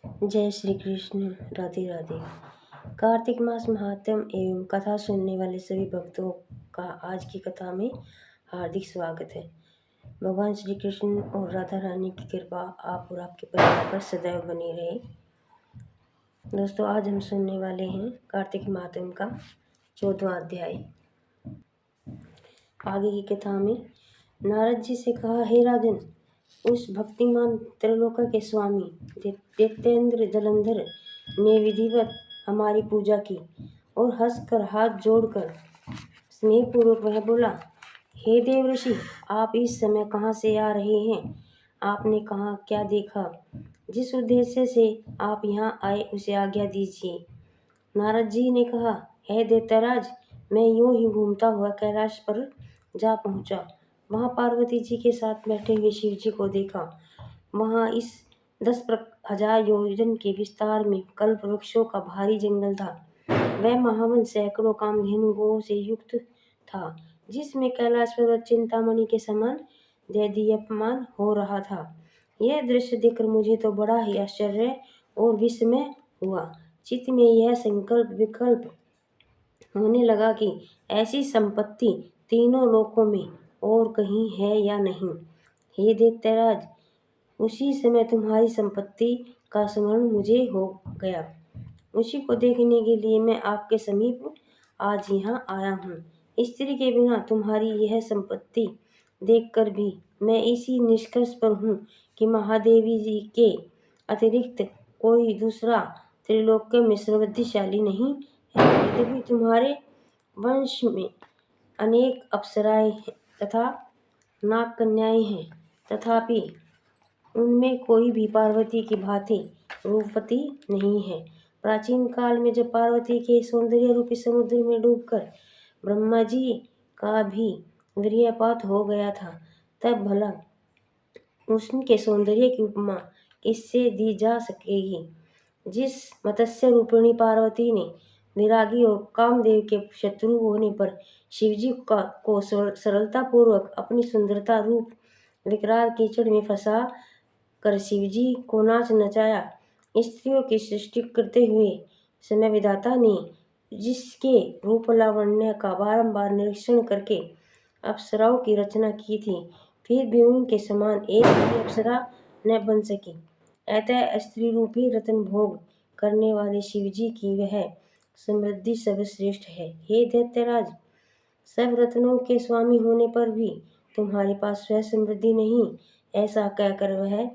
जय श्री कृष्ण। राधे राधे। कार्तिक मास महात्म एवं कथा सुनने वाले सभी भक्तों का आज की कथा में हार्दिक स्वागत है। भगवान श्री कृष्ण और राधा रानी की कृपा आप और आपके परिवार पर सदैव बनी रहे। दोस्तों, आज हम सुनने वाले हैं कार्तिक महात्म का 14वां अध्याय। आगे की कथा में नारद जी से कहा, हे राजन, उस भक्तिमान त्रिलोक के स्वामी दैत्येंद्र जलंधर ने विधिवत हमारी पूजा की और हंसकर हाथ जोड़कर स्नेहपूर्वक वह बोला, हे देवऋषि, आप इस समय कहाँ से आ रहे हैं? आपने कहाँ क्या देखा? जिस उद्देश्य से आप यहाँ आए उसे आज्ञा दीजिए। नारद जी ने कहा, हे दैत्यराज, मैं यूं ही घूमता हुआ कैलाश पर जा पहुंचा। वहां पार्वती जी के साथ बैठे हुए शिव जी को देखा। वहां इस 10,000 योजन के विस्तार में कल्प वृक्षों का भारी जंगल था। वह महावन सैकड़ों कामधेनु गौओं से युक्त था, जिसमें कैलाश पर्वत चिंतामणि के समान दैदीप्यमान हो रहा था। यह दृश्य देखकर मुझे तो बड़ा ही आश्चर्य और विस्मय हुआ। चित्त में यह संकल्प विकल्प होने लगा कि ऐसी संपत्ति तीनों लोकों में और कहीं है या नहीं। हे दैत्यराज, उसी समय तुम्हारी संपत्ति का स्मरण मुझे हो गया। उसी को देखने के लिए मैं आपके समीप आज यहाँ आया हूँ। स्त्री के बिना तुम्हारी यह संपत्ति देखकर भी मैं इसी निष्कर्ष पर हूँ कि महादेवी जी के अतिरिक्त कोई दूसरा त्रिलोक में सर्वशक्तिशाली नहीं है। यद्यपि तुम्हारे वंश में अनेक अप्सराएं तथा नाग कन्याएं हैं, तथापि उनमें कोई भी पार्वती की भांति रूपवती नहीं है। प्राचीन काल में जब पार्वती के सौंदर्य रूपी समुद्र में डूबकर ब्रह्मा जी का भी वीर्यपात हो गया था, तब भला उनके सौंदर्य की उपमा किससे दी जा सकेगी? जिस मत्स्य रूपिणी पार्वती ने विरागी और कामदेव के शत्रु होने पर शिवजी को सरलतापूर्वक अपनी सुंदरता रूप विकराल कीचड़ में फंसा कर शिवजी को नाच नचाया, स्त्रियों की सृष्टि करते हुए समय विधाता ने जिसके रूप लावण्य का बारंबार निरीक्षण करके अप्सराओं की रचना की थी, फिर भी उनके समान एक भी अप्सरा न बन सकी। अतः स्त्री रूपी रत्न भोग करने वाले शिवजी की वह समृद्धि सर्वश्रेष्ठ है। हे दैत्यराज, सब रत्नों के स्वामी होने पर भी तुम्हारे पास स्वयं समृद्धि नहीं, ऐसा कहकर वह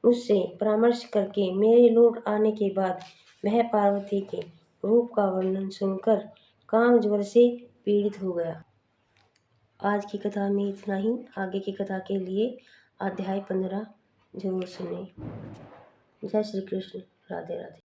उससे परामर्श करके मेरे लौट आने के बाद वह पार्वती के रूप का वर्णन सुनकर काम ज्वर से पीड़ित हो गया। आज की कथा में इतना ही। आगे की कथा के लिए अध्याय 15 जरूर सुनें। जय श्री कृष्ण। राधे राधे।